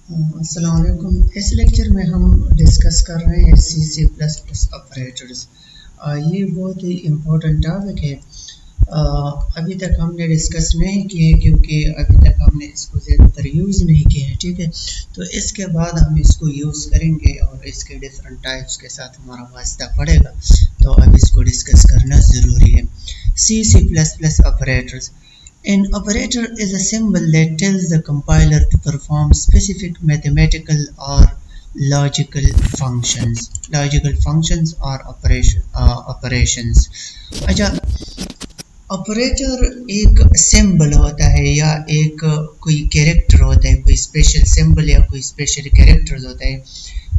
अस्सलाम वालेकुम। इस लेक्चर में हम डिस्कस कर रहे हैं सी सी प्लस प्लस ऑपरेटर्स। ये बहुत ही इम्पोर्टेंट टॉपिक है। अभी तक हमने डिस्कस नहीं किए क्योंकि अभी तक हमने इसको ज़्यादातर यूज़ नहीं किया है, ठीक है। तो इसके बाद हम इसको यूज़ करेंगे और इसके डिफरेंट टाइप्स के साथ हमारा वास्ता पड़ेगा, तो अब इसको डिस्कस करना ज़रूरी है। C C plus plus operators. An operator is a symbol that tells the compiler to perform specific mathematical or logical functions. Logical functions or operations. अच्छा, ऑपरेटर एक सिंबल होता है या एक कोई कैरेक्टर होता है, कोई स्पेशल सिंबल या कोई स्पेशल कैरेक्टर्स होता है,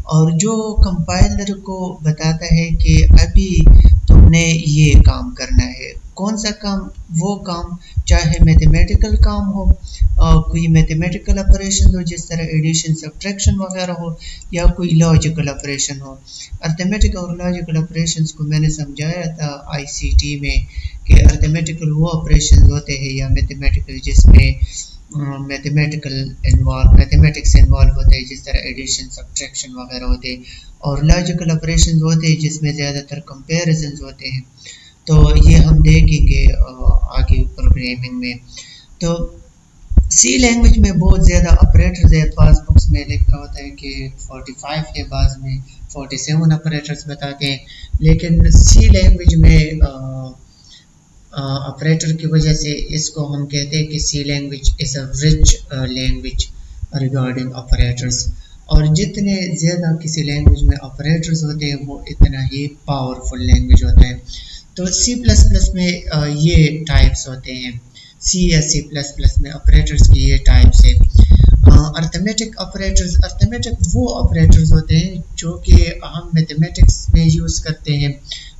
और जो कंपाइलर को बताता है कि अभी तुमने ये काम करना है। कौन सा काम? वो काम चाहे मैथमेटिकल काम हो, कोई मैथमेटिकल ऑपरेशन हो जिस तरह एडिशन सब्ट्रैक्शन वगैरह हो, या कोई लॉजिकल ऑपरेशन हो। अर्थमेटिक और लॉजिकल ऑपरेशंस को मैंने समझाया था आईसीटी में कि अर्थमेटिकल वो ऑपरेशन होते हैं या मैथमेटिकल जिसमें मैथमेटिक्स इन्वॉल्व होते हैं, जिस तरह एडिशन सब्ट्रैक्शन वगैरह होते हैं, और लॉजिकल ऑपरेशन होते हैं जिसमें ज़्यादातर कंपैरिजन होते हैं। तो ये हम देखेंगे आगे प्रोग्रामिंग में। तो सी लैंग्वेज में बहुत ज़्यादा ऑपरेटर्स है। पास बुक्स में लिखा होता है कि 45 है, बाद में 47 ऑपरेटर्स बताते हैं, लेकिन सी लैंग्वेज में ऑपरेटर की वजह से इसको हम कहते हैं कि C language is a rich language regarding operators. और जितने ज़्यादा किसी लैंग्वेज में ऑपरेटर्स होते हैं वो इतना ही पावरफुल लैंग्वेज होता है। तो सी प्लस प्लस में ये टाइप्स होते हैं। सी या सी प्लस प्लस में ऑपरेटर्स की ये टाइप्स है। Arithmetic operators. अर्थमेटिक वो ऑपरेटर्स होते हैं जो कि हम मैथमेटिक्स में यूज़ करते हैं,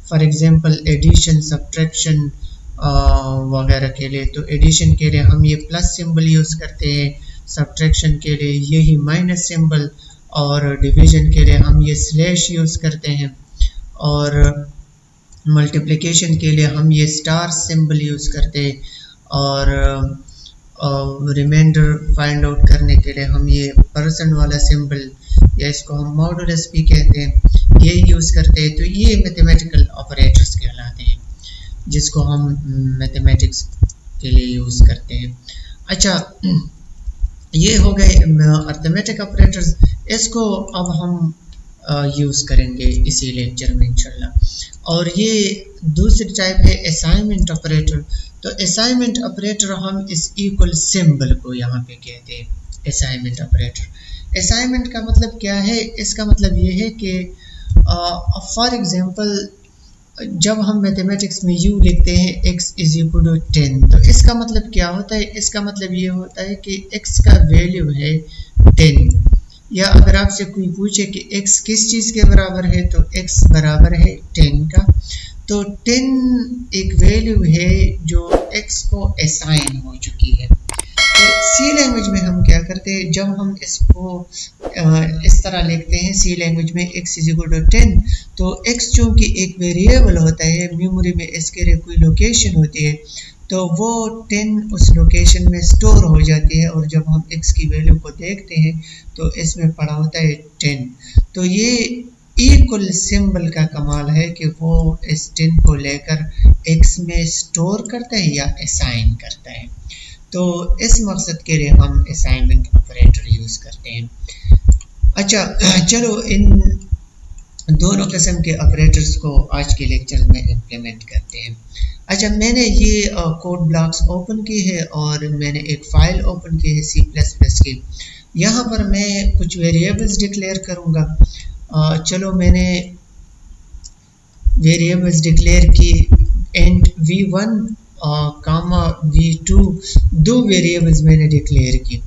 फॉर एग्जांपल एडिशन सब्ट्रैक्शन वगैरह के लिए। तो एडिशन के लिए हम ये प्लस सिंबल यूज़ करते हैं, सब्ट्रैक्शन के लिए यही माइनस सिंबल, और डिवीजन के लिए हम ये स्लैश यूज़ करते हैं, और मल्टीप्लिकेशन के लिए हम ये स्टार सिंबल यूज़ करते हैं, और रिमाइंडर फाइंड आउट करने के लिए हम ये परसेंट वाला सिंबल या इसको हम मॉडुलस भी कहते हैं, ये यूज़ करते हैं। तो ये मैथमेटिकल ऑपरेटर्स कहलाते हैं जिसको हम मैथमेटिक्स के लिए यूज़ करते हैं। अच्छा, ये हो गए अर्थमेटिक ऑपरेटर्स। इसको अब हम यूज़ करेंगे इसी लेक्चर में इंशाल्लाह। और ये दूसरी टाइप है असाइनमेंट ऑपरेटर। तो असाइनमेंट ऑपरेटर हम इस इक्वल सिंबल को यहाँ पे कहते हैं असाइनमेंट ऑपरेटर। असाइनमेंट का मतलब क्या है? इसका मतलब ये है कि फॉर एग्जांपल जब हम मैथमेटिक्स में यू लिखते हैं x इज इक्वल टू 10, तो इसका मतलब क्या होता है? इसका मतलब ये होता है कि x का वैल्यू है 10। या अगर आपसे कोई पूछे कि x किस चीज़ के बराबर है, तो x बराबर है 10 का। तो 10 एक वैल्यू है जो x को असाइन हो चुकी है। तो सी लैंग्वेज में हम क्या करते हैं, जब हम इसको इस तरह लिखते हैं सी लैंग्वेज में x इज इक्वल टू 10, तो x चूँकि एक वेरिएबल होता है, मेमोरी में इसके लिए कोई लोकेशन होती है, तो वो 10 उस लोकेशन में स्टोर हो जाती है, और जब हम x की वैल्यू को देखते हैं तो इसमें पड़ा होता है 10। तो ये इक्वल सिंबल का कमाल है कि वो इस 10 को लेकर x में स्टोर करता है या असाइन करता है। तो इस मकसद के लिए हम असाइनमेंट ऑपरेटर यूज़ करते हैं। अच्छा, चलो इन दोनों किस्म के ऑपरेटर्स को आज के लेक्चर में इम्प्लीमेंट करते हैं। अच्छा, मैंने ये कोड ब्लॉक्स ओपन की है और मैंने एक फ़ाइल ओपन की है सी प्लस प्लस की। यहाँ पर मैं कुछ वेरिएबल्स डिक्लेयर करूँगा। चलो मैंने वेरिएबल्स डिक्लेयर की, एंड v1 कामा v2, दो वेरिएबल्स मैंने डिक्लेयर की।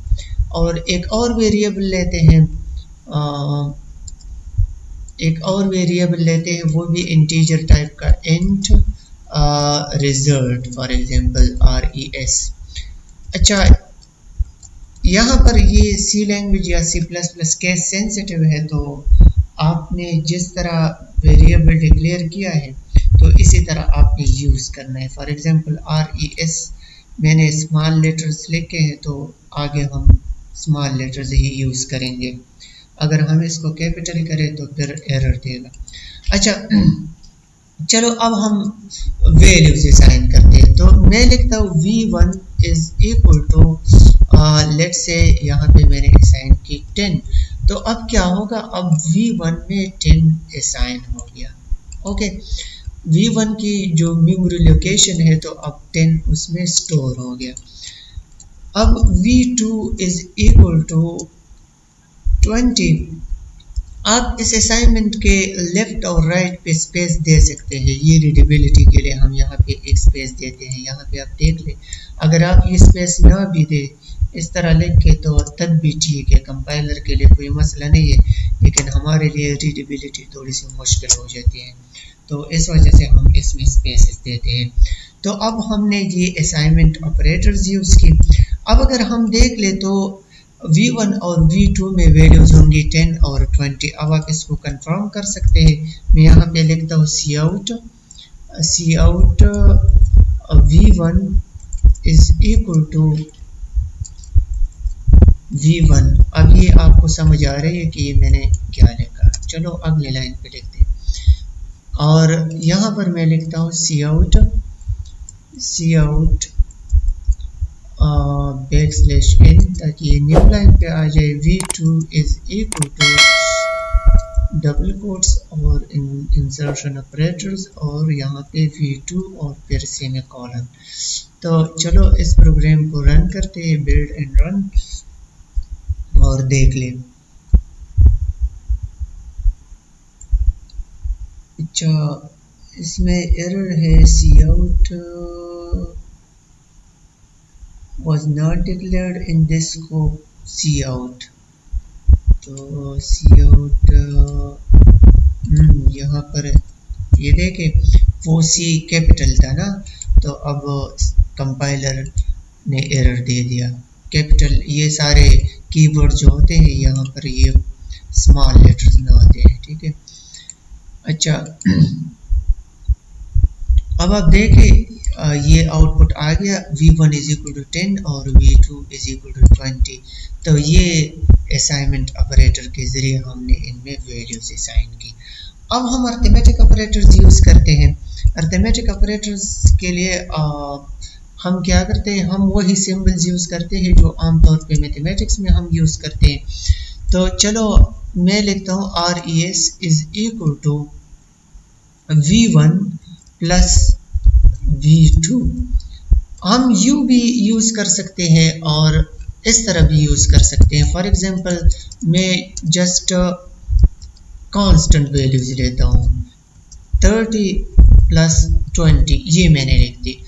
और एक और वेरिएबल लेते हैं, वो भी इंटीजर टाइप का, int result, for example res। अच्छा, यहाँ पर ये सी लैंग्वेज या C plus plus case sensitive है, तो आपने जिस तरह वेरिएबल डिक्लेयर किया है तो इसी तरह आपने यूज़ करना है। फॉर एग्जांपल res मैंने स्मॉल लेटर्स लिखे हैं, तो आगे हम स्मॉल लेटर्स ही यूज़ करेंगे। अगर हम इसको कैपिटल करें तो फिर एरर देगा। अच्छा, चलो अब हम वैल्यूज असाइन करते हैं। तो मैं लिखता हूँ v1 is equal to, let's say यहाँ पे मैंने असाइन की 10। तो अब क्या होगा, अब v1 में 10 असाइन हो गया। ओके, v1 की जो मेमोरी लोकेशन है तो अब 10 उसमें स्टोर हो गया। अब v2 इज इक्वल टू 20। आप इस असाइनमेंट के लेफ्ट और राइट पे स्पेस दे सकते हैं। ये रीडेबिलिटी के लिए हम यहाँ पे एक स्पेस देते हैं। यहाँ पे आप देख लें, अगर आप ये स्पेस ना भी दे, इस तरह लिख के, तो तब भी ठीक है, कंपाइलर के लिए कोई मसला नहीं है, लेकिन हमारे लिए रीडेबिलिटी थोड़ी सी मुश्किल हो जाती है, तो इस वजह से हम इसमें स्पेसेस देते हैं। तो अब हमने ये असाइनमेंट ऑपरेटर्स यूज़ की। अब अगर हम देख ले तो v1 और v2 में वैल्यूज होंगी 10 और 20। अब आप इसको कंफर्म कर सकते हैं। मैं यहाँ पे लिखता हूँ cout v1 is equal to v1। अब ये आपको समझ आ रही है कि ये मैंने क्या लिखा। चलो अगले लाइन पे लिखते हैं, और यहाँ पर मैं लिखता हूँ cout \n, ताकि ये न्यू लाइन पे आ जाए। v2 is equal to double quotes और इंसर्शन ऑपरेटर्स, और यहाँ पे v2 और फिर सेमीकोलन। तो चलो इस प्रोग्राम को रन करते हैं, बिल्ड एंड रन, और देख लें। अच्छा, इसमें एरर है, cout was not declared in this scope cout। तो cout यहाँ पर ये देखे, वो C कैपिटल था ना, तो अब कंपाइलर ने एरर दे दिया। कैपिटल ये सारे कीवर्ड जो होते हैं यहाँ पर ये स्मॉल लेटर्स में होते हैं, ठीक है। अच्छा, अब आप देखें ये आउटपुट आ गया, v1 इज इक्वल टू 10 और v2 इज इक्वल टू 20। तो ये असाइनमेंट ऑपरेटर के ज़रिए हमने इनमें वैल्यूज असाइन की। अब हम अरिथमेटिक ऑपरेटर्स यूज़ करते हैं। अरिथमेटिक ऑपरेटर्स के लिए हम क्या करते हैं, हम वही सिंबल्स यूज़ करते हैं जो आमतौर पे मैथमेटिक्स में हम यूज़ करते हैं। तो चलो मैं लिखता हूँ res is equal to v1 plus v2। हम u भी यूज़ कर सकते हैं और इस तरह भी यूज़ कर सकते हैं। फॉर एग्जांपल मैं जस्ट कांस्टेंट वैल्यूज लेता हूँ, 30 प्लस 20, ये मैंने लिख दी।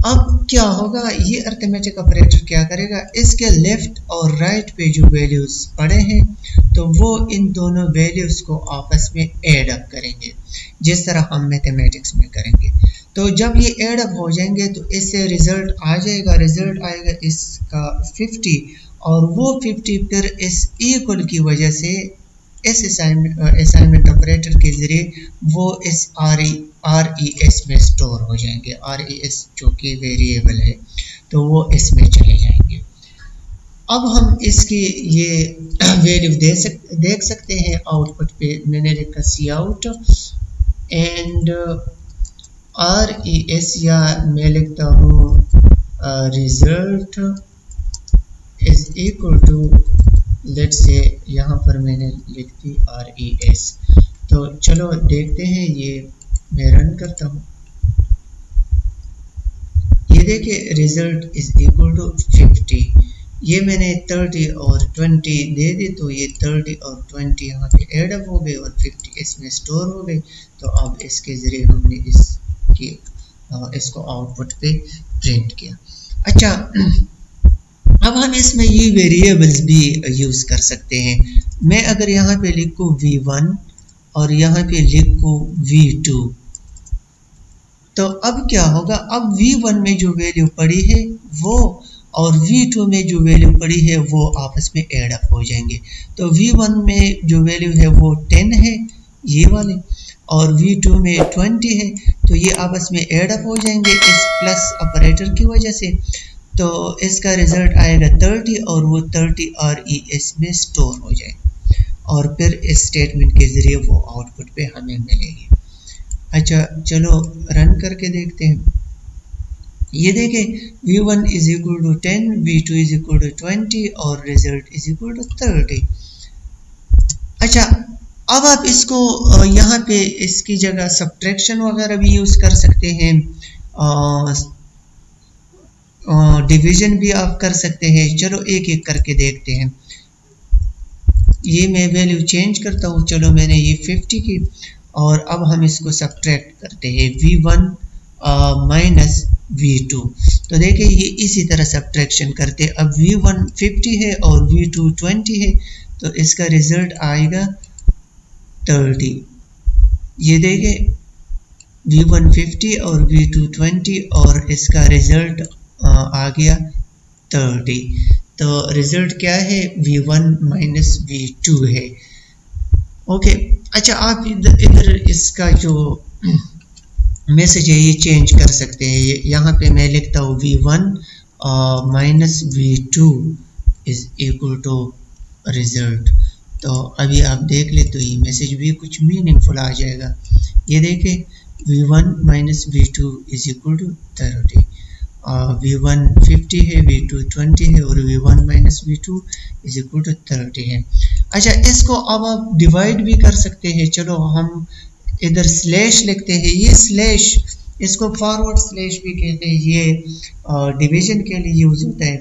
अब क्या होगा, ये अरिथमेटिक ऑपरेटर क्या करेगा, इसके लेफ्ट और राइट पे जो वैल्यूज पड़े हैं तो वो इन दोनों वैल्यूज को आपस में ऐड अप करेंगे, जिस तरह हम मैथमेटिक्स में करेंगे। तो जब ये ऐड अप हो जाएंगे तो इससे रिजल्ट आ जाएगा, रिजल्ट आएगा इसका 50, और वो 50 फिर इस इक्वल की वजह से इस असाइनमेंट ऑपरेटर के जरिए वो इस RES में स्टोर हो जाएंगे। RES जो कि वेरिएबल है, तो वो इसमें चले जाएंगे। अब हम इसकी ये वैल्यू देख सकते हैं आउटपुट पे। मैंने लिखा cout एंड RES, या मैं लिखता हूँ result is equal to, let's say यहाँ पर मैंने लिख दी RES। तो चलो देखते हैं, ये मैं रन करता हूँ। ये देखिए रिजल्ट इज इक्वल टू 50। ये मैंने 30 और 20 दे दी, तो ये 30 और 20 यहाँ पे ऐड अप हो गए और 50 इसमें स्टोर हो गए। तो अब इसके ज़रिए हमने इसको आउटपुट पे प्रिंट किया। अच्छा, अब हम इसमें ये वेरिएबल्स भी यूज़ कर सकते हैं। मैं अगर यहाँ पे लिखूँ v1 और यहाँ पे लिखूँ v2, तो अब क्या होगा, अब v1 में जो वैल्यू पड़ी है वो और v2 में जो वैल्यू पड़ी है वो आपस में ऐड अप हो जाएंगे। तो v1 में जो वैल्यू है वो 10 है, ये वाले, और v2 में 20 है, तो ये आपस में ऐड अप हो जाएंगे इस प्लस ऑपरेटर की वजह से। तो इसका रिजल्ट आएगा 30 और वो 30 RES में स्टोर हो जाए और फिर इस स्टेटमेंट के ज़रिए वो आउटपुट पे हमें मिलेगी। अच्छा चलो रन करके देखते हैं। ये देखें V1 is equal to 10, V2 is equal to 20 और रिजल्ट इज इक्वल टू 30। अच्छा अब आप इसको यहाँ पे इसकी जगह सब्ट्रैक्शन वगैरह भी यूज़ कर सकते हैं, डिवीजन भी आप कर सकते हैं। चलो एक एक करके देखते हैं। ये मैं वैल्यू चेंज करता हूँ, चलो मैंने ये 50 की और अब हम इसको सब्ट्रैक्ट करते हैं V1 माइनस V2। तो देखिए ये इसी तरह सब्ट्रैक्शन करते हैं। अब V1 50 है और V2 20 है तो इसका रिजल्ट आएगा 30। ये देखें V1 50 और V2 20 और इसका रिजल्ट आ गया 30। तो रिजल्ट क्या है V1 माइनस V2 है। ओके अच्छा आप इधर इसका जो मैसेज है ये चेंज कर सकते हैं। यहाँ पे मैं लिखता हूँ V1 minus V2 is equal to result. तो अभी आप देख ले तो ये मैसेज भी कुछ मीनिंगफुल आ जाएगा। ये देखें V1 minus V2 is equal to 30। V1 50 है, V2 20 है और V1 minus V2 is equal to 30 है। अच्छा इसको अब आप डिवाइड भी कर सकते हैं। चलो हम इधर स्लैश लिखते हैं। ये स्लैश इसको फॉरवर्ड स्लैश भी कहते हैं, ये डिवीजन के लिए यूज होता है।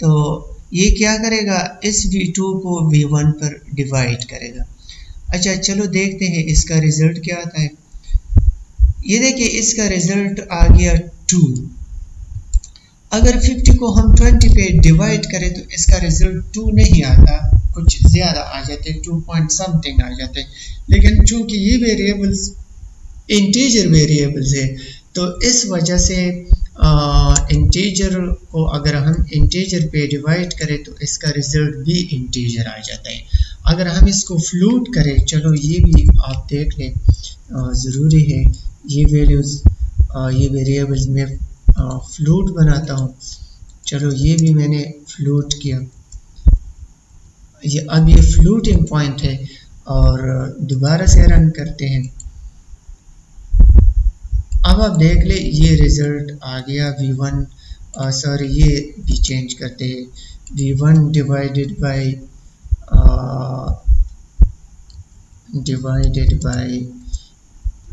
तो ये क्या करेगा, इस V2 को V1 पर डिवाइड करेगा। अच्छा चलो देखते हैं इसका रिजल्ट क्या आता है। ये देखिए इसका रिजल्ट आ गया 2। अगर 50 को हम 20 पे डिवाइड करें तो इसका रिजल्ट 2 नहीं आता, कुछ ज़्यादा आ जाते, 2 पॉइंट समथिंग आ जाते। लेकिन चूंकि ये वेरिएबल्स इंटीजर वेरिएबल्स है तो इस वजह से इंटीजर को अगर हम इंटीजर पे डिवाइड करें तो इसका रिजल्ट भी इंटीजर आ जाता है। अगर हम इसको फ्लूट करें, चलो ये भी आप देख लें, ज़रूरी है ये वैल्यूज़ ये वेरिएबल्स में फ्लूट बनाता हूँ। चलो ये भी मैंने फ्लूट किया। ये अब ये फ्लूटिंग पॉइंट है और दोबारा से रन करते हैं। अब आप देख ले ये रिजल्ट आ गया V1 सॉरी ये भी चेंज करते हैं। V1 divided by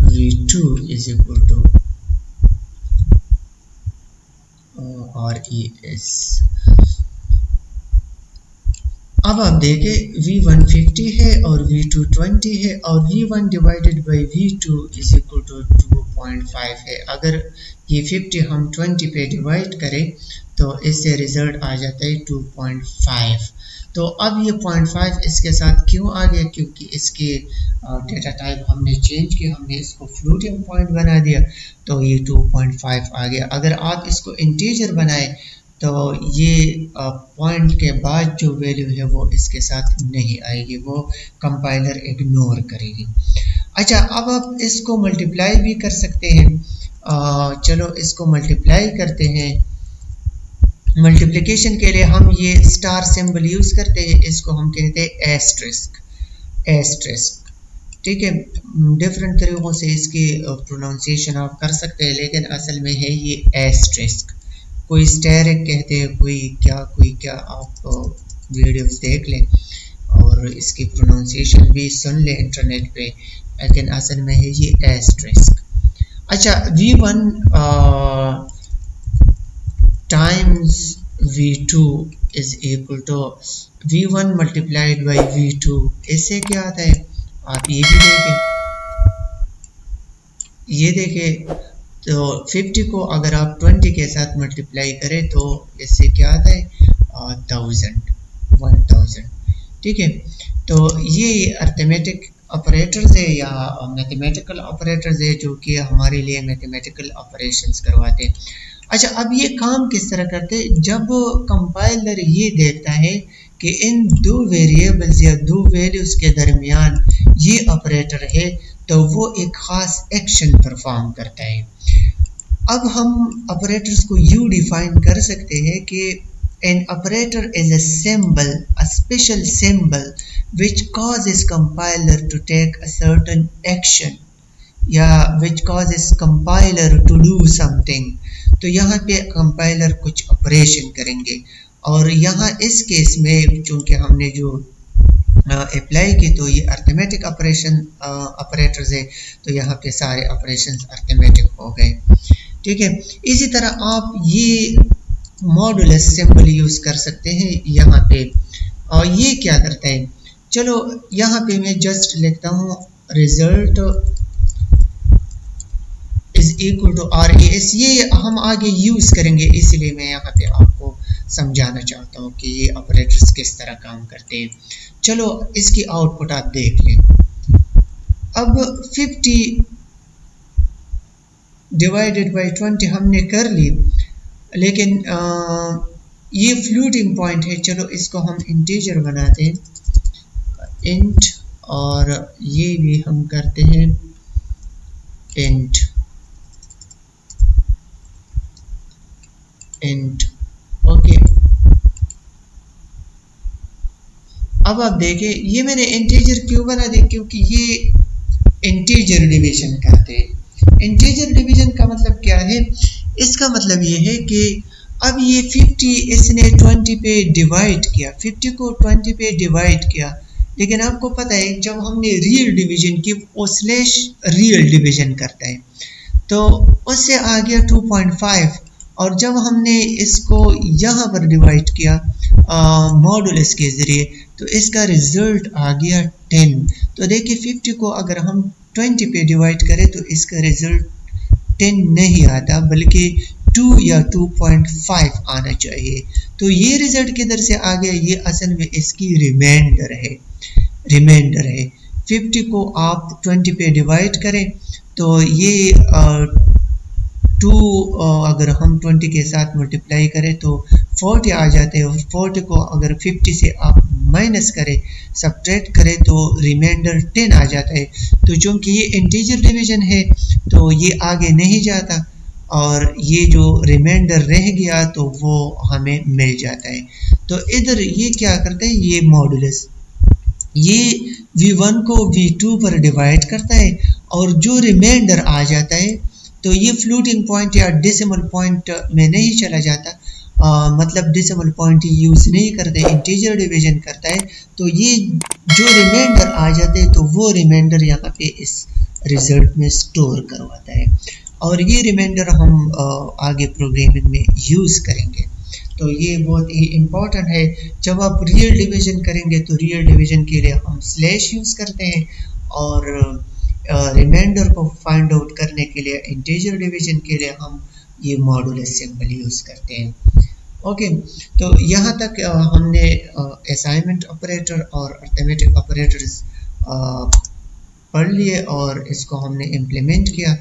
V2 is equal to RES। अब आप देखें V1 50 है और V2 20 है और V1 divided by V2 is equal to 2.5 है। अगर ये 50 हम 20 पे डिवाइड करें तो इससे रिजल्ट आ जाता है 2.5। तो अब ये 0.5 इसके साथ क्यों आ गया, क्योंकि इसके डेटा टाइप हमने चेंज किया, हमने इसको फ्लोटिंग पॉइंट बना दिया तो ये 2.5 आ गया। अगर आप इसको इंटीजर बनाए तो ये पॉइंट के बाद जो वैल्यू है वो इसके साथ नहीं आएगी, वो कंपाइलर इग्नोर करेगी। अच्छा अब आप इसको मल्टीप्लाई भी कर सकते हैं। चलो इसको मल्टीप्लाई करते हैं। मल्टीप्लिकेशन के लिए हम ये स्टार सिंबल यूज़ करते हैं, इसको हम कहते हैं एस्ट्रिस्क। ठीक है, डिफरेंट तरीक़ों से इसकी प्रोनाउंसिएशन आप कर सकते हैं, लेकिन असल में है ये एस्ट्रिस्क। कोई स्टेरिक कहते हैं, कोई क्या, आप वीडियोस देख लें और इसकी प्रोनाउंसिएशन भी सुन लें इंटरनेट पे, लेकिन असल में है ये एस्ट्रिस्क। अच्छा V1 times V2 is equal to V1 multiplied by V2, इससे क्या आता है आप ये भी देखें। ये देखें तो 50 को अगर आप 20 के साथ मल्टीप्लाई करें तो इससे क्या आता है 1000। ठीक है, तो ये अर्थमेटिक ऑपरेटर्स है या मैथमेटिकल ऑपरेटर्स है जो कि हमारे लिए मैथमेटिकल ऑपरेशंस करवाते हैं। अच्छा अब ये काम किस तरह करते हैं, जब कंपाइलर ये देखता है कि इन दो वेरिएबल्स या दो वैल्यूज़ के दरमियान ये ऑपरेटर है तो वो एक ख़ास एक्शन परफॉर्म करता है। अब हम ऑपरेटर्स को यूँ डिफाइन कर सकते हैं कि an operator is a symbol, a special symbol which causes compiler to take a certain action या which causes compiler to do something। तो यहाँ पे कंपाइलर कुछ ऑपरेशन करेंगे और यहाँ इस केस में चूंकि हमने जो अप्लाई की तो ये अर्थमेटिक ऑपरेटर्स है, तो यहाँ पे सारे ऑपरेशंस अर्थमेटिक हो गए। ठीक है, इसी तरह आप ये मॉडुलस सिंबल यूज कर सकते हैं यहाँ पे। और ये क्या करता है, चलो यहाँ पे मैं जस्ट लिखता हूँ result is equal to RAS। ये हम आगे यूज करेंगे, इसलिए मैं यहाँ पे आपको समझाना चाहता हूँ कि ये ऑपरेटर्स किस तरह काम करते हैं। चलो इसकी आउटपुट आप देख लें। अब 50 डिवाइडेड बाई 20 हमने कर ली, लेकिन ये फ्लोटिंग पॉइंट है, चलो इसको हम इंटीजर बनाते हैं इंट, और ये भी हम करते हैं इंट इंट। ओके, अब आप देखें ये मैंने इंटीजर क्यों बना दिया, क्योंकि ये इंटीजर डिवीजन करते हैं। इंटीजर डिवीजन का मतलब क्या है, इसका मतलब ये है कि अब ये 50 इसने 20 पे डिवाइड किया, 50 को 20 पे डिवाइड किया, लेकिन आपको पता है जब हमने रियल डिवीजन की वो स्लैश रियल डिवीजन करता है, तो उससे आ गया 2.5, और जब हमने इसको यहाँ पर डिवाइड किया मॉडुलस के ज़रिए तो इसका रिजल्ट आ गया 10। तो देखिए 50 को अगर हम 20 पे डिवाइड करें तो इसका रिजल्ट 10 नहीं आता, बल्कि 2 या 2.5 आना चाहिए। तो ये रिजल्ट किधर से आ गया, ये असल में इसकी रिमाइंडर है। 50 को आप 20 पे डिवाइड करें तो ये 2 अगर हम 20 के साथ मल्टीप्लाई करें तो 40 आ जाते हैं, और 40 को अगर 50 से आप माइनस करें, सब्ट्रैक्ट करें, तो रिमाइंडर 10 आ जाता है। तो चूंकि ये इंटीजर डिवीजन है तो ये आगे नहीं जाता, और ये जो रिमाइंडर रह गया तो वो हमें मिल जाता है। तो इधर ये क्या करते हैं, ये मॉडुलस ये V1 को V2 पर डिवाइड करता है, और जो रिमाइंडर आ जाता है तो ये फ्लोटिंग पॉइंट या डेसिमल पॉइंट में नहीं चला जाता, मतलब डेसिमल पॉइंट यूज नहीं करते, इंटीजर डिवीजन करता है। तो ये जो रिमाइंडर आ जाते हैं तो वो रिमाइंडर यहाँ पे इस रिजल्ट में स्टोर करवाता है, और ये रिमाइंडर हम आगे प्रोग्रामिंग में यूज करेंगे। तो ये बहुत ही इम्पोर्टेंट है। जब आप रियल डिवीजन करेंगे तो रियल डिवीजन के लिए हम स्लैश यूज करते हैं, और रिमाइंडर को फाइंड आउट करने के लिए इंटीजर डिवीजन के लिए हम ये मॉडुलस सिंबल यूज करते हैं। ओके, तो यहाँ तक हमने असाइनमेंट ऑपरेटर और अर्थमेटिक ऑपरेटर्स पढ़ लिए और इसको हमने इम्प्लीमेंट किया।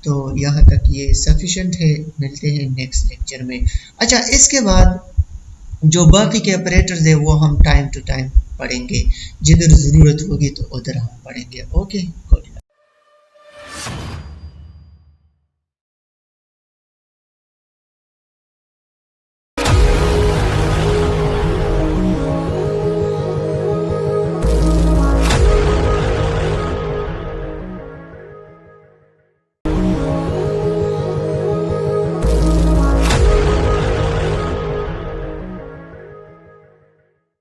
तो यहाँ तक ये सफिशेंट है। मिलते हैं नेक्स्ट लेक्चर में। अच्छा, इसके बाद जो बाकी के ऑपरेटर्स है वो हम टाइम टू टाइम पढ़ेंगे, जिधर ज़रूरत होगी तो उधर हम पढ़ेंगे। Okay, good.